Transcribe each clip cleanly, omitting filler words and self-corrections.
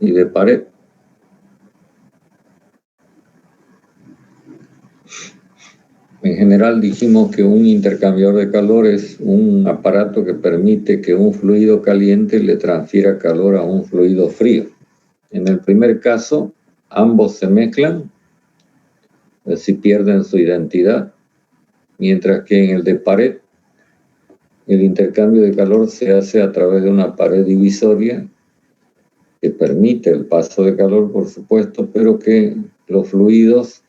y de pared. En general dijimos que un intercambiador de calor es un aparato que permite que un fluido caliente le transfiera calor a un fluido frío. En el primer caso, ambos se mezclan, es decir, pierden su identidad, mientras que en el de pared, el intercambio de calor se hace a través de una pared divisoria que permite el paso de calor, por supuesto, pero que los fluidos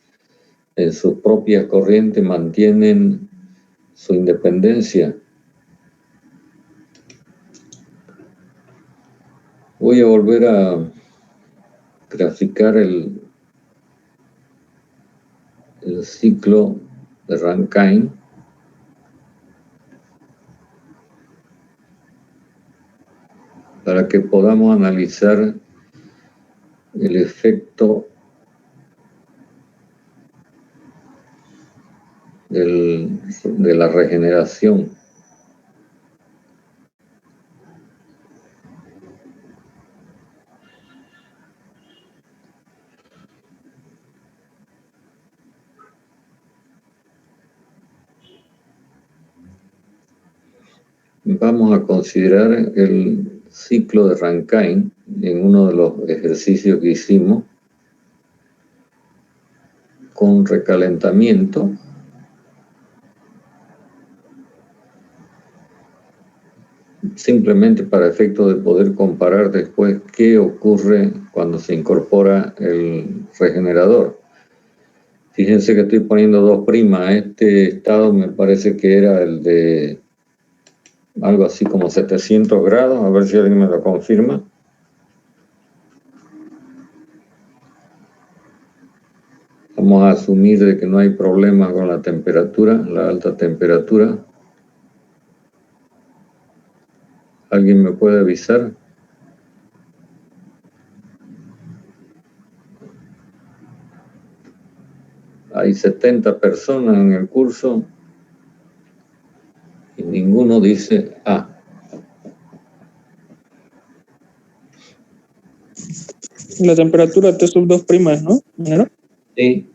en sus propias corrientes mantienen su independencia. Voy a volver a graficar el ciclo de Rankine. Para que podamos analizar el efecto de la regeneración. Vamos a considerar el ciclo de Rankine en uno de los ejercicios que hicimos con recalentamiento. Simplemente para efecto de poder comparar después qué ocurre cuando se incorpora el regenerador. Fíjense que estoy poniendo 2'. Este estado me parece que era el de algo así como 700 grados. A ver si alguien me lo confirma. Vamos a asumir de que no hay problema con la temperatura, la alta temperatura. ¿Alguien me puede avisar? Hay 70 personas en el curso y ninguno dice A. La temperatura T sub 2', ¿no? ¿No? Sí,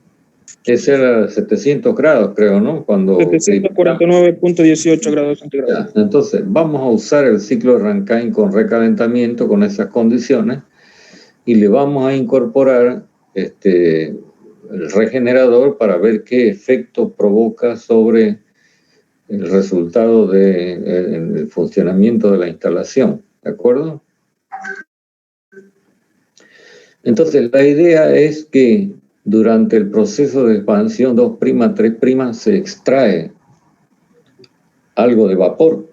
ese era 700 grados, creo, ¿no? Cuando 749.18 grados centígrados. Ya, entonces, vamos a usar el ciclo de Rankine con recalentamiento, con esas condiciones, y le vamos a incorporar el regenerador para ver qué efecto provoca sobre el resultado del funcionamiento de la instalación, ¿de acuerdo? Entonces, la idea es que durante el proceso de expansión 2', 3' se extrae algo de vapor,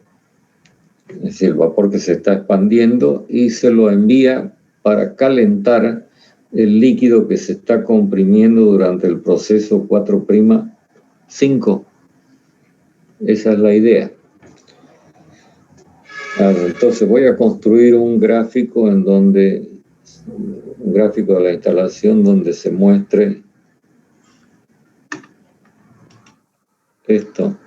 es decir, el vapor que se está expandiendo, y se lo envía para calentar el líquido que se está comprimiendo durante el proceso 4', 5. Esa es la idea. Entonces voy a construir un gráfico de la instalación donde se muestre esto.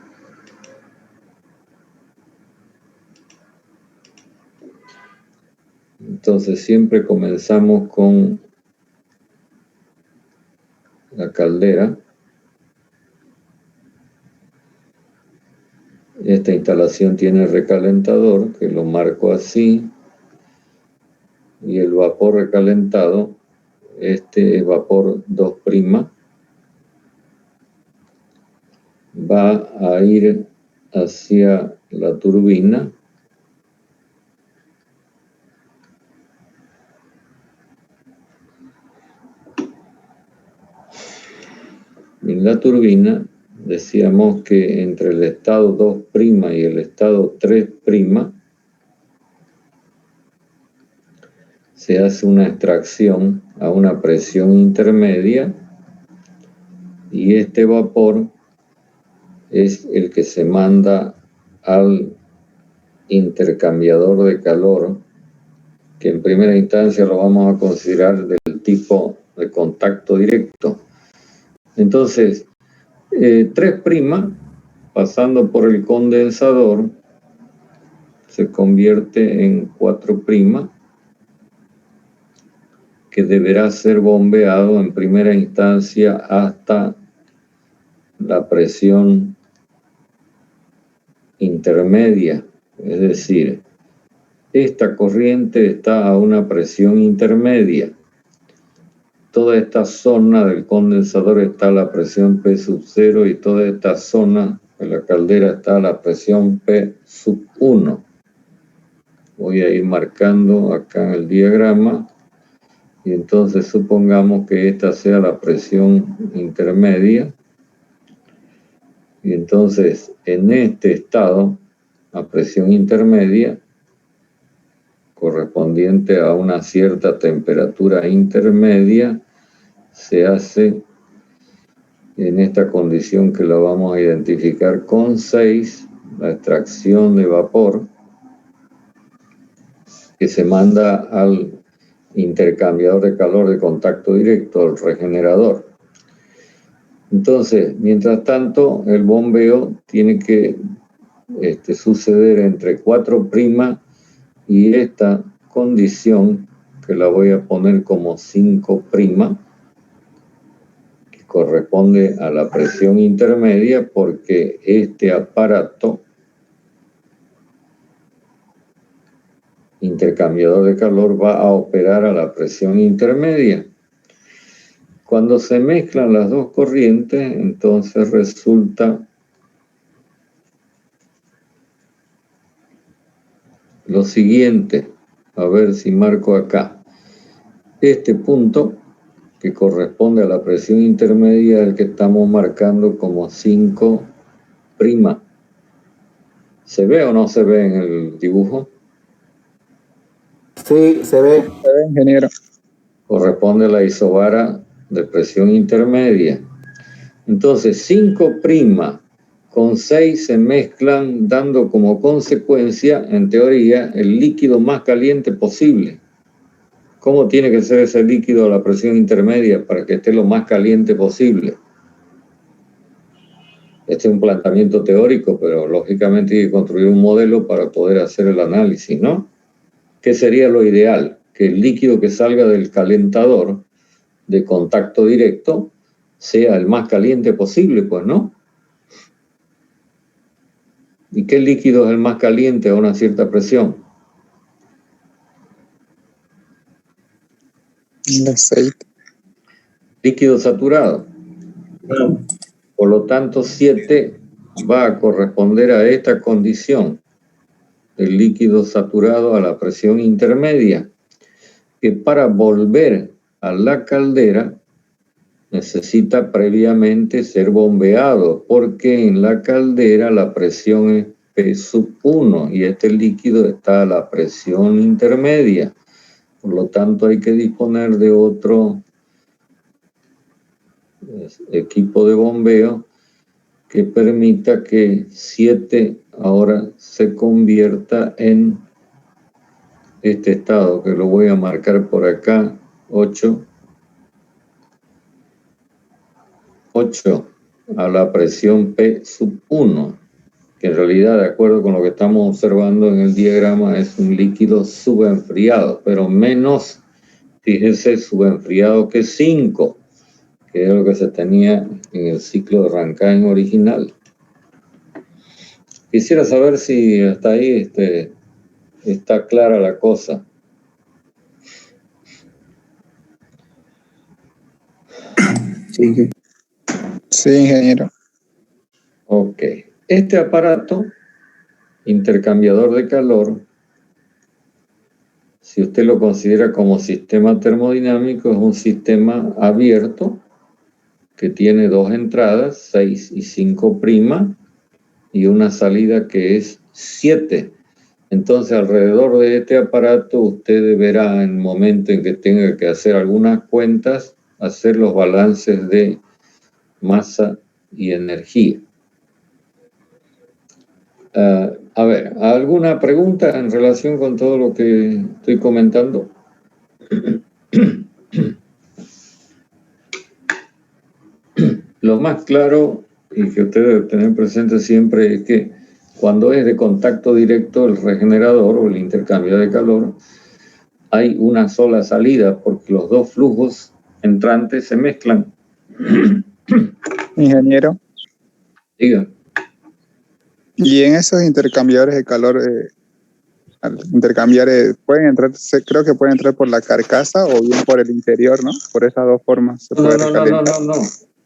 Entonces siempre comenzamos con la caldera. Esta instalación tiene recalentador, que lo marco así, y el vapor recalentado, este es vapor 2', va a ir hacia la turbina. En la turbina decíamos que entre el estado 2' y el estado 3' se hace una extracción a una presión intermedia, y este vapor es el que se manda al intercambiador de calor, que en primera instancia lo vamos a considerar del tipo de contacto directo. Entonces, 3', pasando por el condensador, se convierte en 4', que deberá ser bombeado en primera instancia hasta la presión intermedia, es decir, esta corriente está a una presión intermedia. Toda esta zona del condensador está a la presión P sub 0 y toda esta zona de la caldera está a la presión P sub 1. Voy a ir marcando acá en el diagrama y entonces supongamos que esta sea la presión intermedia. Y entonces en este estado, la presión intermedia, correspondiente a una cierta temperatura intermedia, se hace en esta condición que la vamos a identificar con 6, la extracción de vapor, que se manda al intercambiador de calor de contacto directo, al regenerador. Entonces, mientras tanto, el bombeo tiene que suceder entre 4' y esta condición, que la voy a poner como 5', que corresponde a la presión intermedia, porque este aparato intercambiador de calor va a operar a la presión intermedia. Cuando se mezclan las dos corrientes, entonces resulta lo siguiente. A ver si marco acá. Este punto, que corresponde a la presión intermedia, es el que estamos marcando como 5'. ¿Se ve o no se ve en el dibujo? Sí, se ve. Se ve, ingeniero. Corresponde a la isobara de presión intermedia. Entonces, 5' con 6 se mezclan, dando como consecuencia, en teoría, el líquido más caliente posible. ¿Cómo tiene que ser ese líquido a la presión intermedia para que esté lo más caliente posible? Este es un planteamiento teórico, pero lógicamente hay que construir un modelo para poder hacer el análisis, ¿no? ¿Qué sería lo ideal? Que el líquido que salga del calentador de contacto directo sea el más caliente posible, pues, ¿no? ¿Y qué líquido es el más caliente a una cierta presión? El aceite. Líquido saturado. Por lo tanto, 7 va a corresponder a esta condición, el líquido saturado a la presión intermedia, que para volver a la caldera necesita previamente ser bombeado, porque en la caldera la presión es P sub 1 y este líquido está a la presión intermedia. Por lo tanto, hay que disponer de otro equipo de bombeo que permita que 7 ahora se convierta en este estado, que lo voy a marcar por acá, 8 a la presión P sub 1, que en realidad, de acuerdo con lo que estamos observando en el diagrama, es un líquido subenfriado, pero menos, fíjense, subenfriado que 5, que es lo que se tenía en el ciclo de Rankine original. Quisiera saber si hasta ahí está clara la cosa. Sí, ingeniero. Ok. Este aparato, intercambiador de calor, si usted lo considera como sistema termodinámico, es un sistema abierto que tiene dos entradas, 6 y 5', y una salida que es 7. Entonces, alrededor de este aparato, usted deberá, en el momento en que tenga que hacer algunas cuentas, hacer los balances de masa y energía. A ver, ¿alguna pregunta en relación con todo lo que estoy comentando? Lo más claro y que usted debe tener presente siempre es que cuando es de contacto directo el regenerador o el intercambio de calor, hay una sola salida, porque los dos flujos entrantes se mezclan. Ingeniero. Diga. Y en esos intercambiadores de calor, al intercambiar, pueden entrar, creo que pueden entrar por la carcasa o bien por el interior, ¿no? Por esas dos formas se puede recalentar.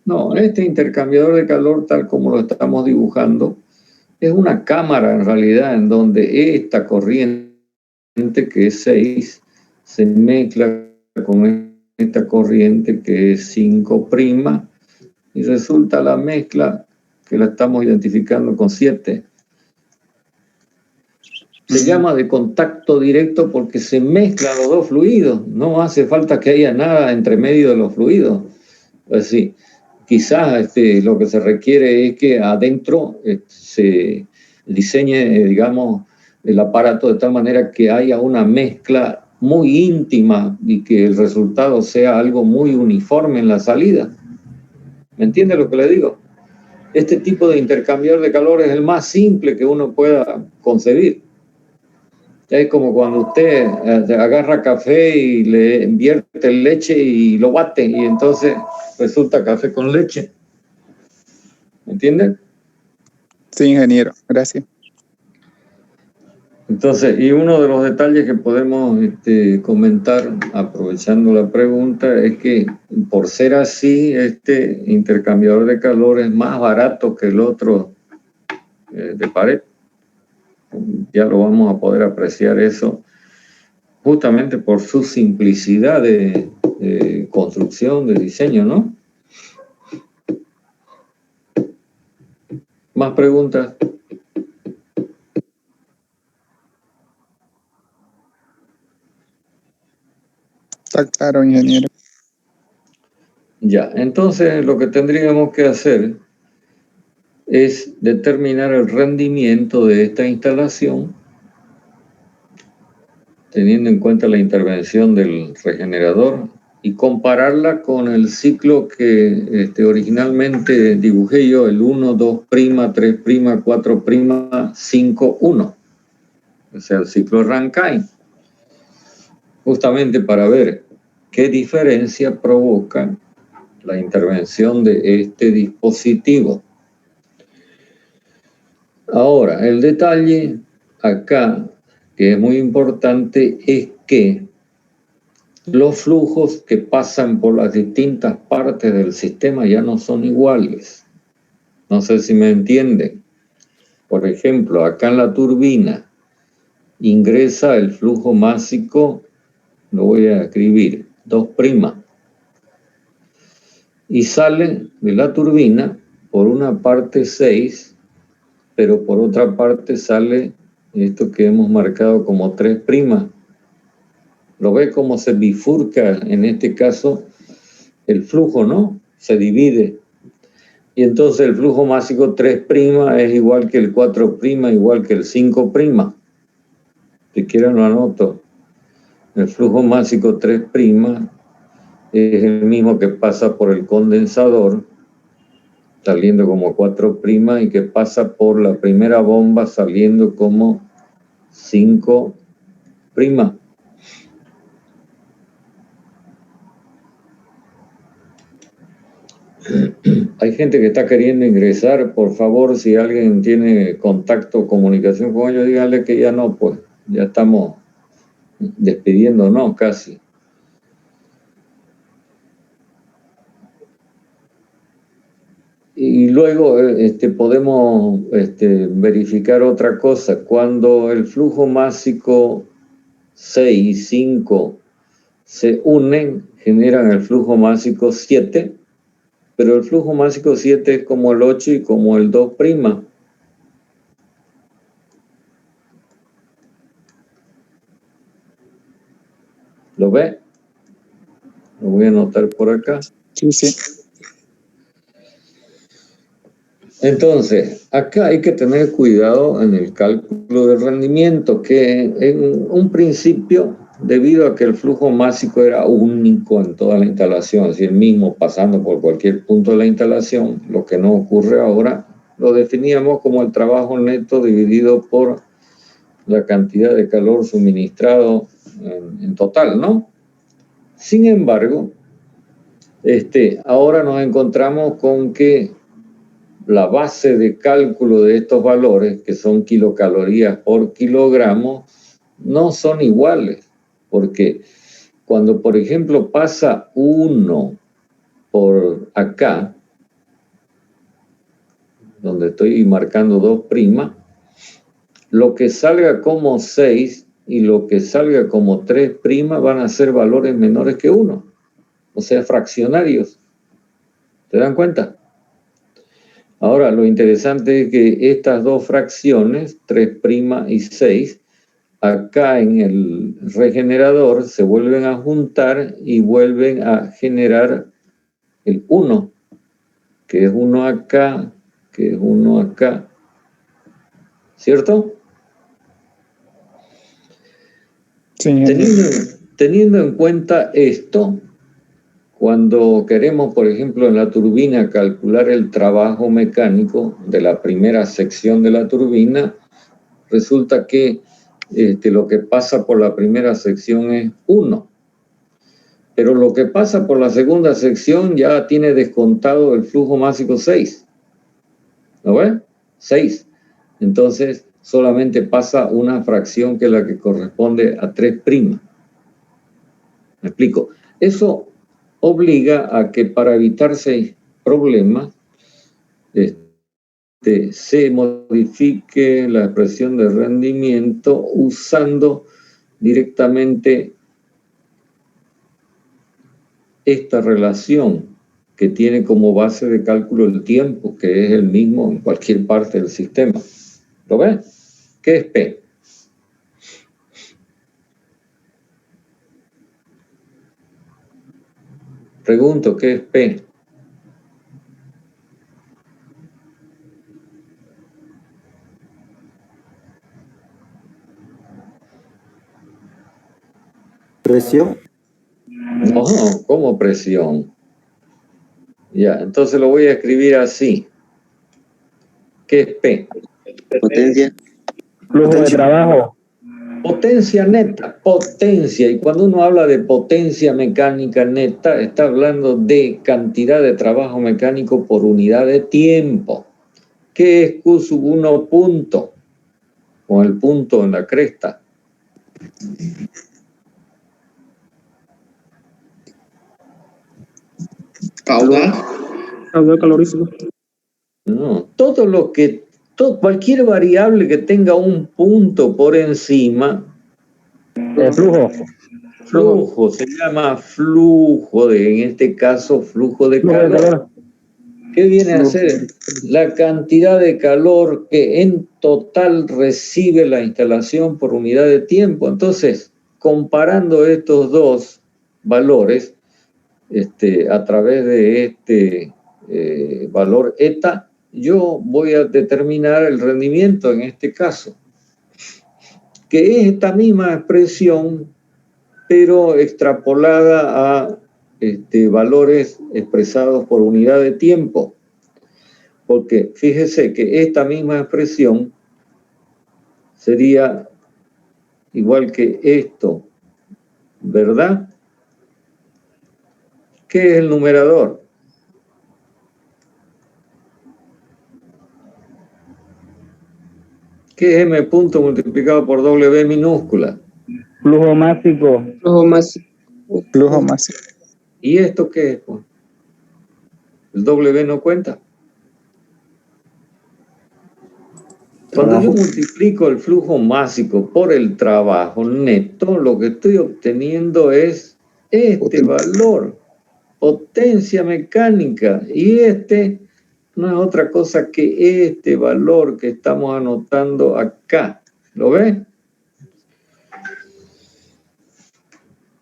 No, este intercambiador de calor, tal como lo estamos dibujando, es una cámara en realidad en donde esta corriente, que es 6, se mezcla con esta corriente que es 5' y resulta la mezcla que la estamos identificando con 7. Se llama de contacto directo porque se mezclan los dos fluidos, no hace falta que haya nada entre medio de los fluidos. Así, quizás lo que se requiere es que adentro se diseñe, digamos, el aparato de tal manera que haya una mezcla muy íntima y que el resultado sea algo muy uniforme en la salida. ¿Me entiende lo que le digo? Este tipo de intercambiador de calor es el más simple que uno pueda concebir. Es como cuando usted agarra café y le invierte leche y lo bate y entonces resulta café con leche. ¿Me entienden? Sí, ingeniero. Gracias. Entonces, y uno de los detalles que podemos comentar, aprovechando la pregunta, es que por ser así, este intercambiador de calor es más barato que el otro de pared. Ya lo vamos a poder apreciar eso justamente por su simplicidad de construcción, de diseño, ¿no? ¿Más preguntas? Está claro, ingeniero. Ya, entonces lo que tendríamos que hacer es determinar el rendimiento de esta instalación teniendo en cuenta la intervención del regenerador y compararla con el ciclo que originalmente dibujé yo, el 1, 2', 3', 4', 5, 1. O sea, el ciclo Rankine. Justamente para ver qué diferencia provoca la intervención de este dispositivo. Ahora, el detalle acá, que es muy importante, es que los flujos que pasan por las distintas partes del sistema ya no son iguales. No sé si me entienden. Por ejemplo, acá en la turbina ingresa el flujo másico, lo voy a escribir, 2', y sale de la turbina por una parte 6, pero por otra parte sale esto que hemos marcado como 3'. ¿Lo ve cómo se bifurca en este caso el flujo, no? Se divide. Y entonces el flujo másico 3' es igual que el 4', igual que el 5'. Si quieren lo anoto. El flujo másico 3' es el mismo que pasa por el condensador, saliendo como 4' y que pasa por la primera bomba saliendo como 5'. Hay gente que está queriendo ingresar, por favor, si alguien tiene contacto, comunicación con ellos, díganle que ya no, pues, ya estamos despidiéndonos casi. Y luego podemos verificar otra cosa. Cuando el flujo másico 6 y 5 se unen, generan el flujo másico 7, pero el flujo másico 7 es como el 8 y como el 2'. ¿Lo ve? Lo voy a anotar por acá. Sí, sí. Entonces, acá hay que tener cuidado en el cálculo del rendimiento, que en un principio, debido a que el flujo másico era único en toda la instalación, es decir, el mismo pasando por cualquier punto de la instalación, lo que no ocurre ahora, lo definíamos como el trabajo neto dividido por la cantidad de calor suministrado en total, ¿no? Sin embargo, ahora nos encontramos con que la base de cálculo de estos valores, que son kilocalorías por kilogramo, no son iguales, porque cuando, por ejemplo, pasa 1 por acá, donde estoy marcando 2', lo que salga como 6 y lo que salga como 3' van a ser valores menores que 1, o sea, fraccionarios. ¿Se dan cuenta? Ahora, lo interesante es que estas dos fracciones, 3' y 6, acá en el regenerador se vuelven a juntar y vuelven a generar el 1, que es 1 acá, que es 1 acá. ¿Cierto? Sí. Teniendo en cuenta esto, cuando queremos, por ejemplo, en la turbina calcular el trabajo mecánico de la primera sección de la turbina, resulta que lo que pasa por la primera sección es 1. Pero lo que pasa por la segunda sección ya tiene descontado el flujo másico 6. ¿Lo ves? 6. Entonces, solamente pasa una fracción que es la que corresponde a 3'. ¿Me explico? Eso obliga a que para evitarse problemas, se modifique la expresión de rendimiento usando directamente esta relación que tiene como base de cálculo el tiempo, que es el mismo en cualquier parte del sistema. ¿Lo ves? ¿Qué es P? Pregunto, ¿qué es P? Presión. No, ¿cómo presión? Ya, entonces lo voy a escribir así. ¿Qué es P? Potencia. Flujo de trabajo. Potencia neta, potencia. Y cuando uno habla de potencia mecánica neta, está hablando de cantidad de trabajo mecánico por unidad de tiempo. ¿Qué es Q sub 1 punto? Con el punto en la cresta. Caudal. Caudal calorífico. No, cualquier variable que tenga un punto por encima, flujo, se llama flujo, en este caso flujo de calor. ¿Qué viene a ser? La cantidad de calor que en total recibe la instalación por unidad de tiempo. Entonces, comparando estos dos valores, a través de este valor eta, yo voy a determinar el rendimiento en este caso, que es esta misma expresión, pero extrapolada a valores expresados por unidad de tiempo. Porque fíjese que esta misma expresión sería igual que esto, ¿verdad? ¿Qué es el numerador? ¿Qué es M punto multiplicado por W minúscula? Flujo másico. Flujo másico. ¿Y esto qué es? ¿El W no cuenta? Cuando yo multiplico el flujo másico por el trabajo neto, lo que estoy obteniendo es este valor, potencia mecánica, y no es otra cosa que este valor que estamos anotando acá. ¿Lo ves?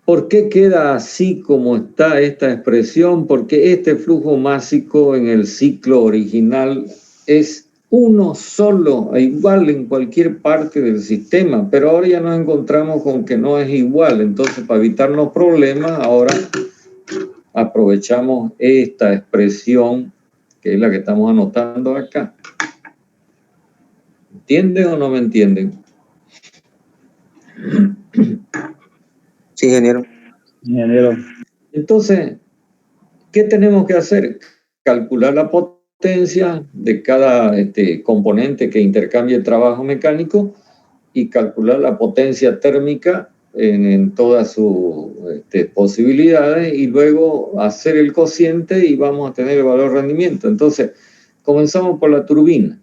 ¿Por qué queda así como está esta expresión? Porque este flujo másico en el ciclo original es uno solo, igual en cualquier parte del sistema, pero ahora ya nos encontramos con que no es igual. Entonces, para evitarnos problemas, ahora aprovechamos esta expresión, que es la que estamos anotando acá. ¿Entienden o no me entienden? Sí, ingeniero. Ingeniero. Entonces, ¿qué tenemos que hacer? Calcular la potencia de cada componente que intercambie el trabajo mecánico y calcular la potencia térmica en todas sus posibilidades y luego hacer el cociente y vamos a tener el valor de rendimiento. Entonces, comenzamos por la turbina.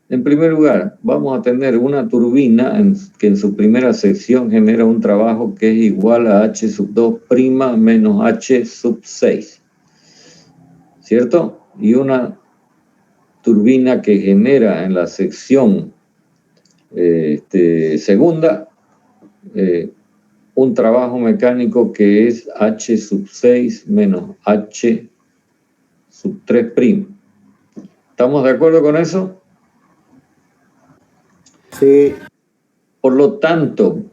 En primer lugar, vamos a tener una turbina que en su primera sección genera un trabajo que es igual a H sub 2' menos H sub 6. ¿Cierto? Y una turbina que genera en la sección segunda un trabajo mecánico que es H sub 6 menos H sub 3'. ¿Estamos de acuerdo con eso? Sí. Por lo tanto,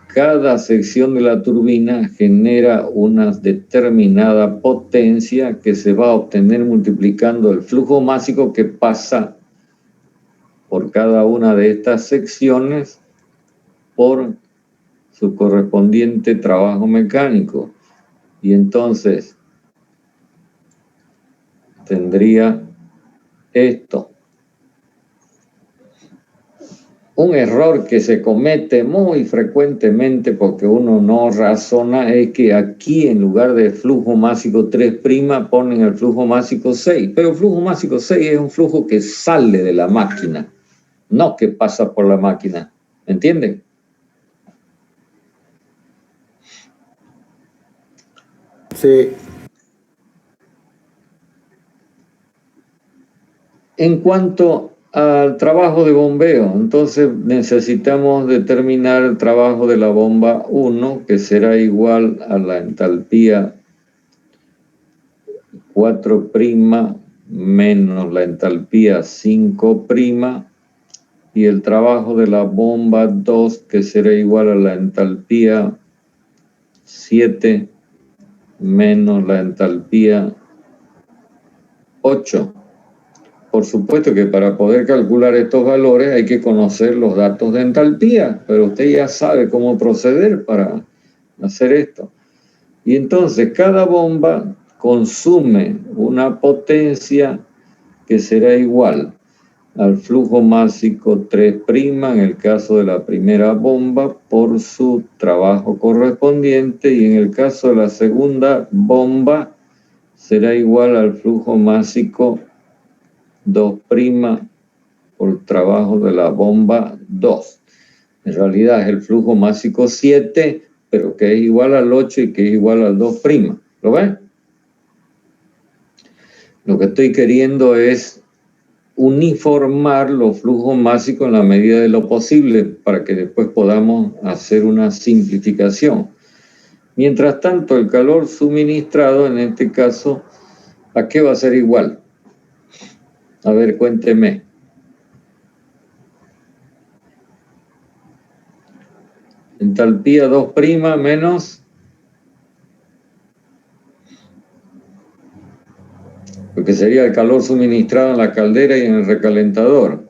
cada sección de la turbina genera una determinada potencia que se va a obtener multiplicando el flujo másico que pasa por cada una de estas secciones por su correspondiente trabajo mecánico. Y entonces tendría esto. Un error que se comete muy frecuentemente porque uno no razona es que aquí en lugar de flujo másico 3' ponen el flujo másico 6, pero el flujo másico 6 es un flujo que sale de la máquina, no que pasa por la máquina, ¿entienden? Sí. En cuanto al trabajo de bombeo, entonces necesitamos determinar el trabajo de la bomba 1, que será igual a la entalpía 4' menos la entalpía 5', y el trabajo de la bomba 2, que será igual a la entalpía 7 menos la entalpía 8. Por supuesto que para poder calcular estos valores hay que conocer los datos de entalpía, pero usted ya sabe cómo proceder para hacer esto. Y entonces cada bomba consume una potencia que será igual al flujo másico 3' en el caso de la primera bomba por su trabajo correspondiente, y en el caso de la segunda bomba será igual al flujo másico 2' por trabajo de la bomba 2. En realidad es el flujo másico 7, pero que es igual al 8 y que es igual al 2'. ¿Lo ven? Lo que estoy queriendo es uniformar los flujos másicos en la medida de lo posible para que después podamos hacer una simplificación. Mientras tanto, el calor suministrado, en este caso, ¿a qué va a ser igual? A ver, cuénteme. Entalpía 2' menos... porque sería el calor suministrado en la caldera y en el recalentador.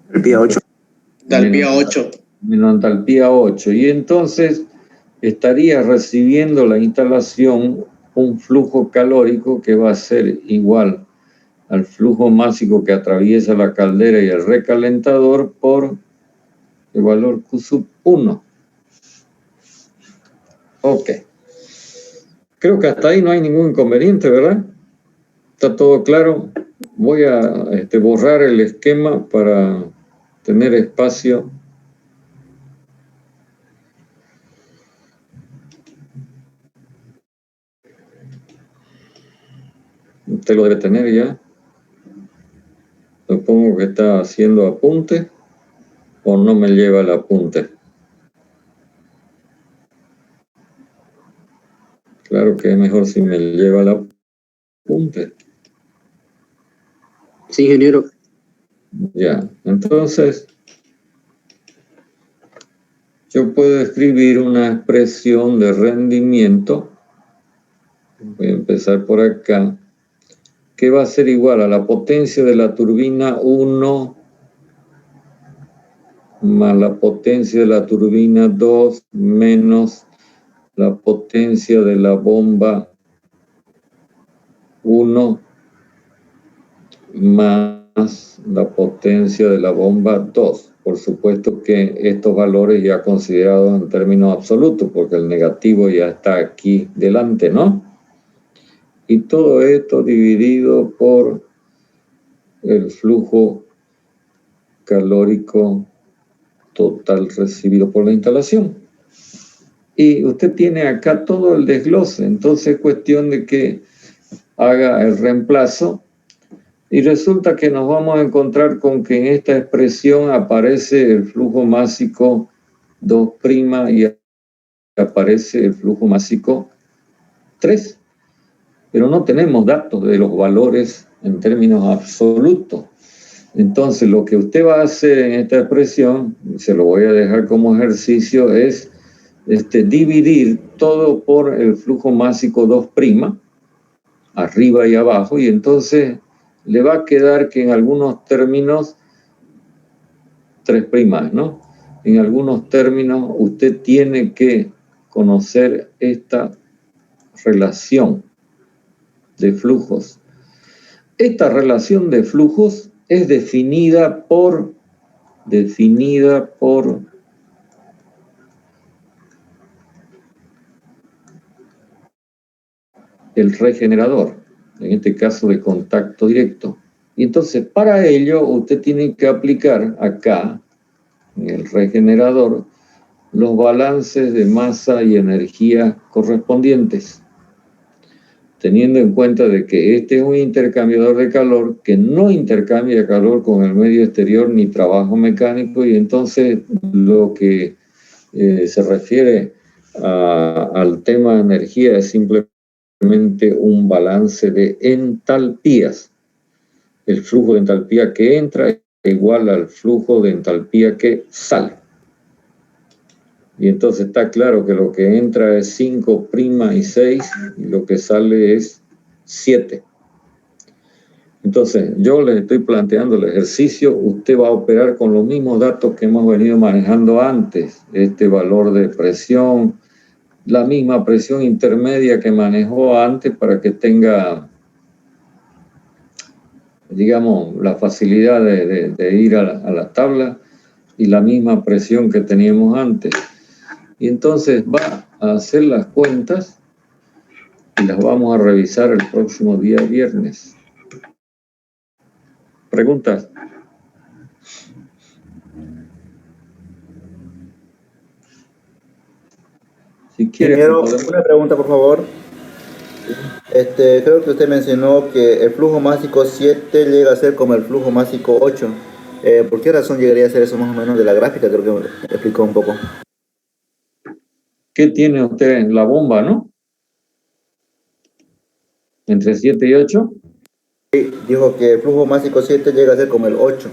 Entalpía 8. Entalpía 8. Menos entalpía 8. Y entonces estaría recibiendo la instalación un flujo calórico que va a ser igual al flujo másico que atraviesa la caldera y el recalentador por el valor Q sub 1. Ok. Creo que hasta ahí no hay ningún inconveniente, ¿verdad? ¿Está todo claro? Voy a borrar el esquema para tener espacio. Usted lo debe tener ya. Supongo que está haciendo apunte o no me lleva el apunte. Claro que es mejor si me lleva el apunte. Sí, ingeniero. Ya, entonces yo puedo escribir una expresión de rendimiento. Voy a empezar por acá, que va a ser igual a la potencia de la turbina 1 más la potencia de la turbina 2 menos la potencia de la bomba 1 más la potencia de la bomba 2. Por supuesto que estos valores ya considerados en términos absolutos, porque el negativo ya está aquí delante, ¿no? Y todo esto dividido por el flujo calórico total recibido por la instalación. Y usted tiene acá todo el desglose, entonces es cuestión de que haga el reemplazo. Y resulta que nos vamos a encontrar con que en esta expresión aparece el flujo másico 2' y aparece el flujo másico 3. Pero no tenemos datos de los valores en términos absolutos. Entonces, lo que usted va a hacer en esta expresión, se lo voy a dejar como ejercicio, es dividir todo por el flujo másico 2', arriba y abajo, y entonces le va a quedar que en algunos términos 3', ¿no? En algunos términos usted tiene que conocer esta relación de flujos. Esta relación de flujos es definida por el regenerador, en este caso de contacto directo. Y entonces para ello usted tiene que aplicar acá, en el regenerador, los balances de masa y energía correspondientes, teniendo en cuenta de que este es un intercambiador de calor que no intercambia calor con el medio exterior ni trabajo mecánico, y entonces lo que se refiere al tema de energía es simplemente un balance de entalpías. El flujo de entalpía que entra es igual al flujo de entalpía que sale. Y entonces está claro que lo que entra es 5' y 6 y lo que sale es 7. Entonces yo les estoy planteando el ejercicio, usted va a operar con los mismos datos que hemos venido manejando antes, este valor de presión, la misma presión intermedia que manejó antes para que tenga, digamos, la facilidad de ir a la tabla, y la misma presión que teníamos antes. Y entonces va a hacer las cuentas y las vamos a revisar el próximo día viernes. ¿Preguntas? Si quiere, Ingeniero, una pregunta, por favor. Creo que usted mencionó que el flujo másico 7 llega a ser como el flujo másico 8. ¿Por qué razón llegaría a ser eso más o menos de la gráfica? Creo que me explicó un poco. ¿Qué tiene usted en la bomba, no? ¿Entre 7 y 8? Sí, dijo que el flujo másico 7 llega a ser como el 8.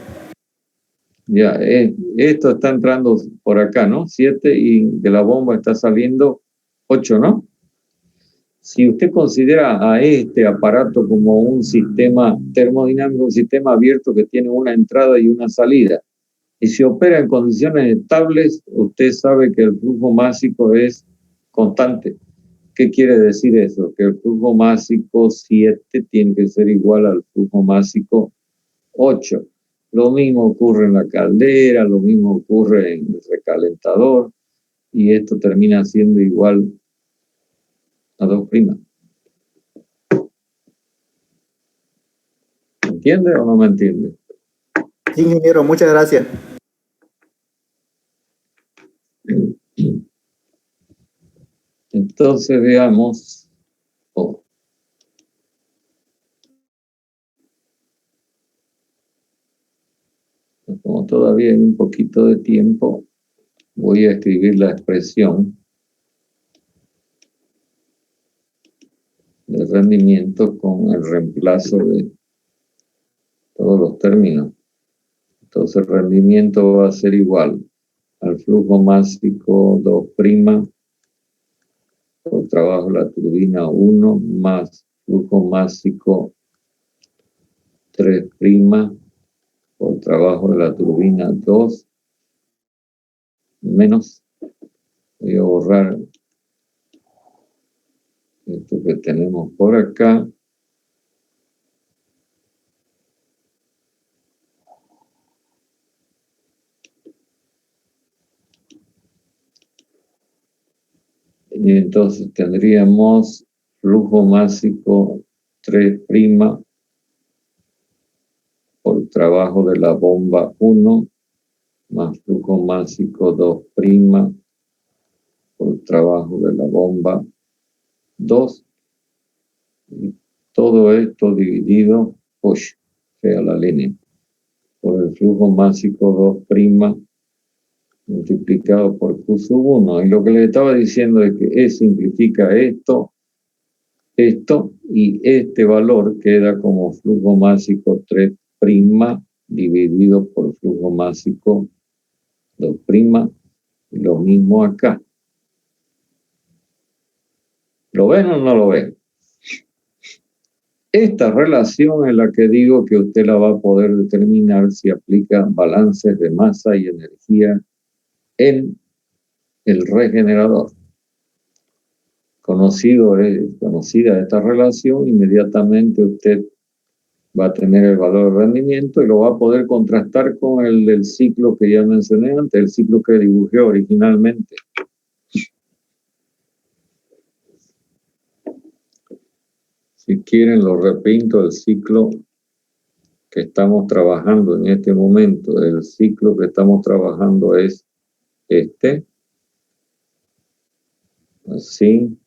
Ya, esto está entrando por acá, ¿no? 7 y de la bomba está saliendo 8, ¿no? Si usted considera a este aparato como un sistema termodinámico, un sistema abierto que tiene una entrada y una salida, y se opera en condiciones estables, usted sabe que el flujo másico es constante. ¿Qué quiere decir eso? Que el flujo másico 7 tiene que ser igual al flujo másico 8. Lo mismo ocurre en la caldera, lo mismo ocurre en el recalentador, y esto termina siendo igual a 2'. ¿Me entiende o no me entiende? Sí, ingeniero, muchas gracias. Entonces veamos. Como todavía hay un poquito de tiempo, voy a escribir la expresión de rendimiento con el reemplazo de todos los términos. Entonces el rendimiento va a ser igual al flujo másico 2' por trabajo de la turbina 1 más flujo másico 3' por trabajo de la turbina 2 menos. Voy a borrar esto que tenemos por acá. Y entonces tendríamos flujo másico 3' por trabajo de la bomba 1 más flujo másico 2' por trabajo de la bomba 2. Y todo esto dividido, push, sea la línea, por el flujo másico 2' multiplicado por Q sub 1. Y lo que les estaba diciendo es que E simplifica esto, y este valor queda como flujo másico 3' dividido por flujo másico 2'. Y lo mismo acá. ¿Lo ven o no lo ven? Esta relación es la que digo que usted la va a poder determinar si aplica balances de masa y energía en el regenerador. Conocida esta relación, inmediatamente usted va a tener el valor de rendimiento y lo va a poder contrastar con el del ciclo que ya mencioné antes, el ciclo que dibujé originalmente. Si quieren, lo repinto, el ciclo que estamos trabajando en este momento. El ciclo que estamos trabajando es este. Así,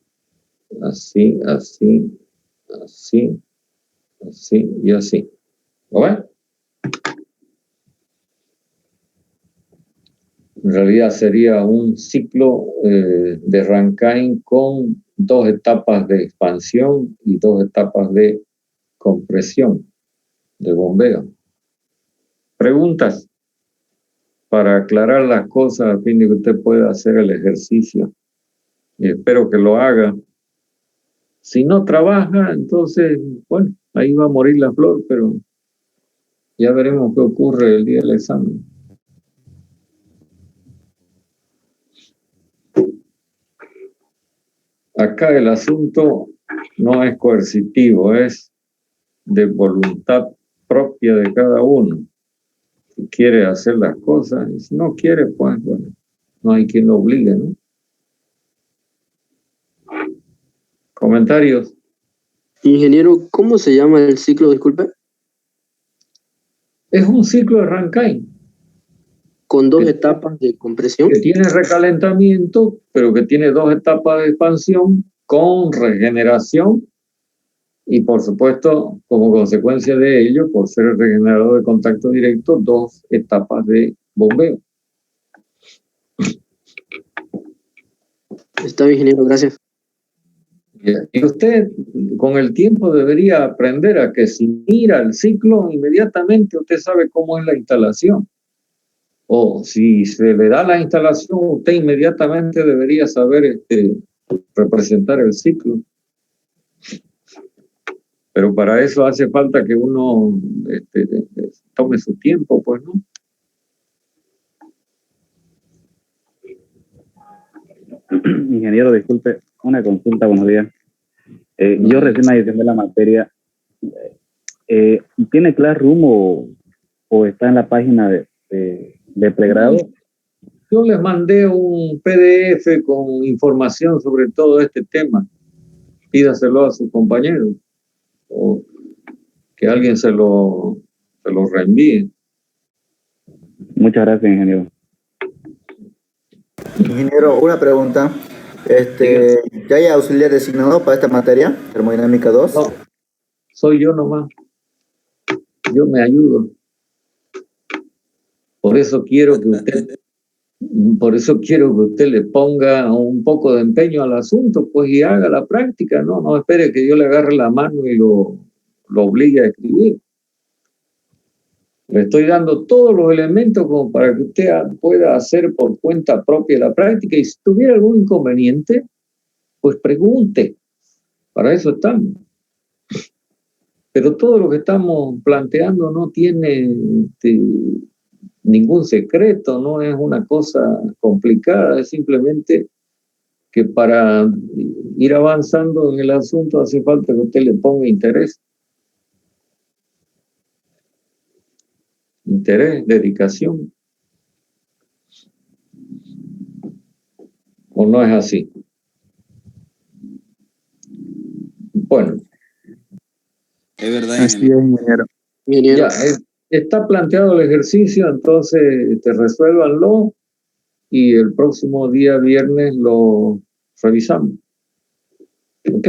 así, así, así, así y así. ¿Lo ven? En realidad sería un ciclo de Rankine con 2 etapas de expansión y 2 etapas de compresión, de bombeo. ¿Preguntas? Para aclarar las cosas a fin de que usted pueda hacer el ejercicio. Y espero que lo haga. Si no trabaja, entonces, bueno, ahí va a morir la flor, pero ya veremos qué ocurre el día del examen. Acá el asunto no es coercitivo, es de voluntad propia de cada uno. Si quiere hacer las cosas, y si no quiere, pues bueno, no hay quien lo obligue, ¿no? ¿Comentarios? Ingeniero, ¿cómo se llama el ciclo, disculpe? Es un ciclo de Rankine. Con 2 etapas de compresión. Que tiene recalentamiento, pero que tiene 2 etapas de expansión con regeneración y, por supuesto, como consecuencia de ello, por ser el regenerador de contacto directo, 2 etapas de bombeo. Está bien, ingeniero, gracias. Y usted con el tiempo debería aprender a que si mira el ciclo, inmediatamente usted sabe cómo es la instalación. O si se le da la instalación, usted inmediatamente debería saber representar el ciclo. Pero para eso hace falta que uno tome su tiempo, pues, ¿no? Ingeniero, disculpe, una consulta, buenos días. Yo recién adicioné la materia. ¿Tiene Classroom o está en la página de pregrado? Yo les mandé un PDF con información sobre todo este tema. Pídaselo a sus compañeros o que alguien se lo reenvíe. Muchas gracias, ingeniero. Ingeniero, una pregunta. ¿Ya hay auxiliar designado para esta materia, termodinámica 2? No, soy yo nomás. Yo me ayudo. Por eso quiero que usted le ponga un poco de empeño al asunto, pues, y haga la práctica, no espere que yo le agarre la mano y lo obligue a escribir. Le estoy dando todos los elementos como para que usted pueda hacer por cuenta propia la práctica, y si tuviera algún inconveniente, pues pregunte. Para eso estamos. Pero todo lo que estamos planteando no tiene ningún secreto, no es una cosa complicada, es simplemente que para ir avanzando en el asunto hace falta que usted le ponga interés. Interés, dedicación. ¿O no es así? Bueno. Es verdad, Así es, ingeniero. Ingeniero. Ya, está planteado el ejercicio, entonces resuélvanlo y el próximo día viernes lo revisamos. ¿Ok?